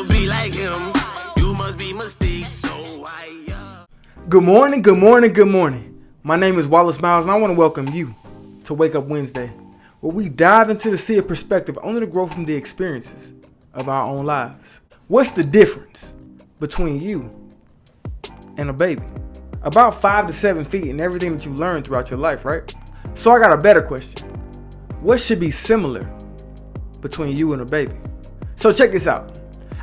to be like him. You must be mistakes, so I. Good morning, good morning, good morning. My name is Wallace Miles, and I want to welcome you to Wake Up Wednesday, where we dive into the sea of perspective only to grow from the experiences of our own lives. What's the difference between you and a baby? About 5 to 7 feet and everything that you learned throughout your life, right? So I got a better question. What should be similar between you and a baby? So check this out.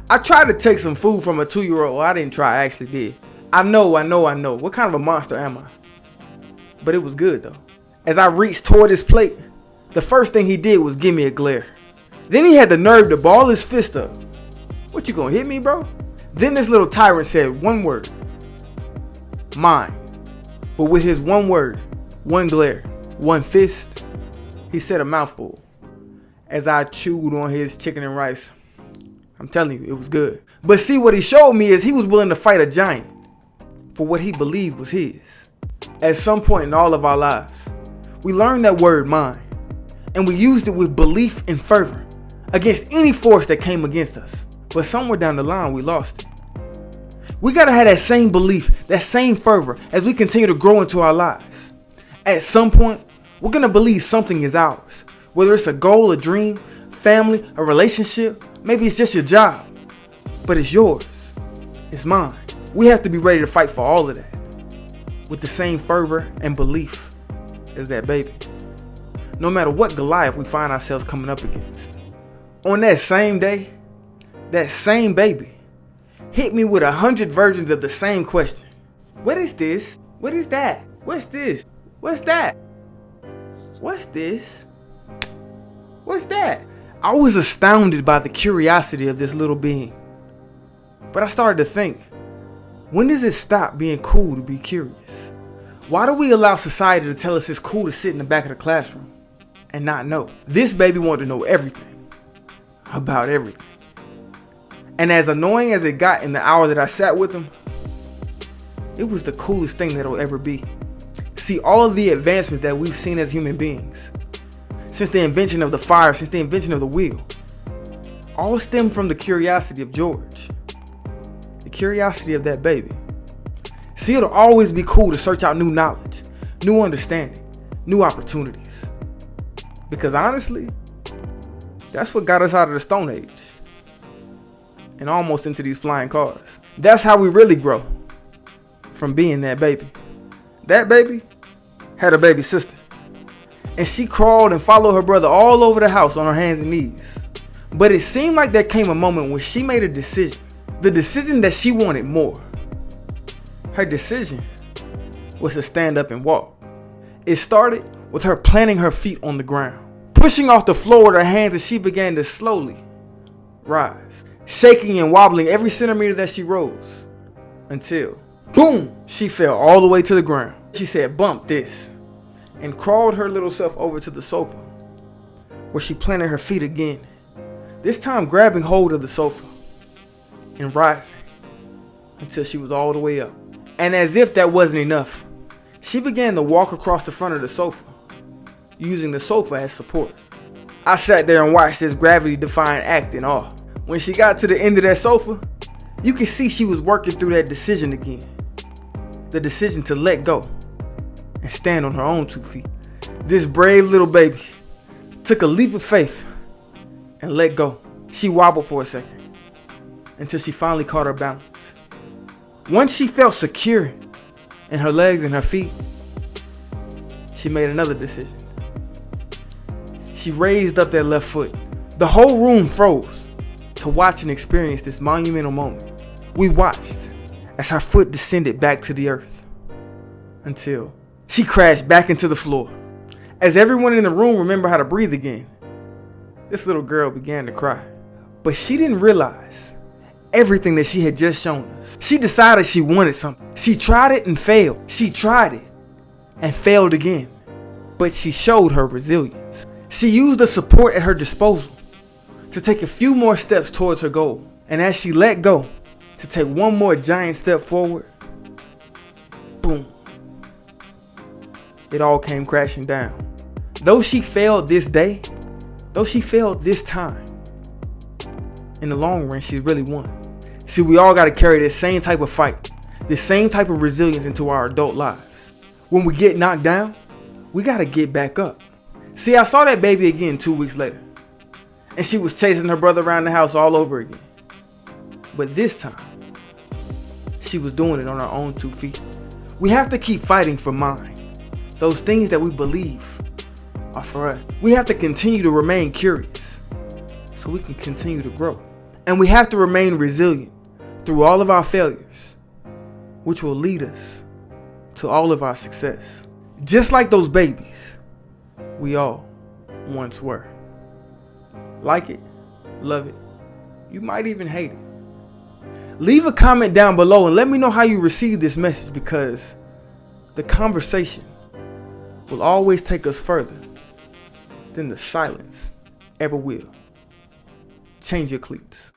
I tried to take some food from a 2-year-old. Well, I didn't try, I actually did. I know. What kind of a monster am I? But it was good though. As I reached toward his plate, the first thing he did was give me a glare. Then he had the nerve to ball his fist up. What, you gonna hit me, bro? Then this little tyrant said one word. Mine. But with his one word, one glare, one fist, he said a mouthful. As I chewed on his chicken and rice, I'm telling you, it was good. But see, what he showed me is he was willing to fight a giant for what he believed was his. At some point in all of our lives, we learned that word mine, and we used it with belief and fervor against any force that came against us. But somewhere down the line, we lost it. We gotta have that same belief, that same fervor as we continue to grow into our lives. At some point, we're gonna believe something is ours. Whether it's a goal, a dream, family, a relationship, maybe it's just your job. But it's yours. It's mine. We have to be ready to fight for all of that with the same fervor and belief as that baby. No matter what Goliath we find ourselves coming up against. On that same day, that same baby hit me with 100 versions of the same question. What is this? What is that? What's this? What's that? What's this? What's that? I was astounded by the curiosity of this little being. But I started to think, when does it stop being cool to be curious? Why do we allow society to tell us it's cool to sit in the back of the classroom and not know? This baby wanted to know everything about everything. And as annoying as it got in the hour that I sat with him, it was the coolest thing that'll ever be. See, all of the advancements that we've seen as human beings, since the invention of the fire, since the invention of the wheel, all stem from the curiosity of George. The curiosity of that baby. See, it'll always be cool to search out new knowledge, new understanding, new opportunities. Because honestly, that's what got us out of the Stone Age and almost into these flying cars. That's how we really grow from being that baby. That baby had a baby sister, and she crawled and followed her brother all over the house on her hands and knees. But it seemed like there came a moment when she made a decision. The decision that she wanted more. Her decision was to stand up and walk. It started with her planting her feet on the ground, pushing off the floor with her hands as she began to slowly rise, shaking and wobbling every centimeter that she rose, until, boom, she fell all the way to the ground. She said, bump this, and crawled her little self over to the sofa, where she planted her feet again, this time grabbing hold of the sofa and rising until she was all the way up. And as if that wasn't enough, she began to walk across the front of the sofa, using the sofa as support. I sat there and watched this gravity-defying act in awe. When she got to the end of that sofa, you could see she was working through that decision again. The decision to let go and stand on her own 2 feet. This brave little baby took a leap of faith and let go. She wobbled for a second until she finally caught her balance. Once she felt secure in her legs and her feet, she made another decision. She raised up that left foot. The whole room froze to watch and experience this monumental moment. We watched as her foot descended back to the earth until she crashed back into the floor. As everyone in the room remembered how to breathe again, this little girl began to cry. But she didn't realize everything that she had just shown us. She decided she wanted something. She tried it and failed. She tried it and failed again. But she showed her resilience. She used the support at her disposal to take a few more steps towards her goal. And as she let go to take one more giant step forward, boom, it all came crashing down. Though she failed this day, though she failed this time, in the long run, she's really won. See, we all got to carry this same type of fight, this same type of resilience into our adult lives. When we get knocked down, we got to get back up. See, I saw that baby again 2 weeks later, and she was chasing her brother around the house all over again. But this time, she was doing it on her own 2 feet. We have to keep fighting for mine. Those things that we believe are for us. We have to continue to remain curious so we can continue to grow. And we have to remain resilient through all of our failures, which will lead us to all of our success. Just like those babies, we all once were. Like it, love it, you might even hate it. Leave a comment down below and let me know how you received this message, because the conversation will always take us further than the silence ever will. Change your cleats.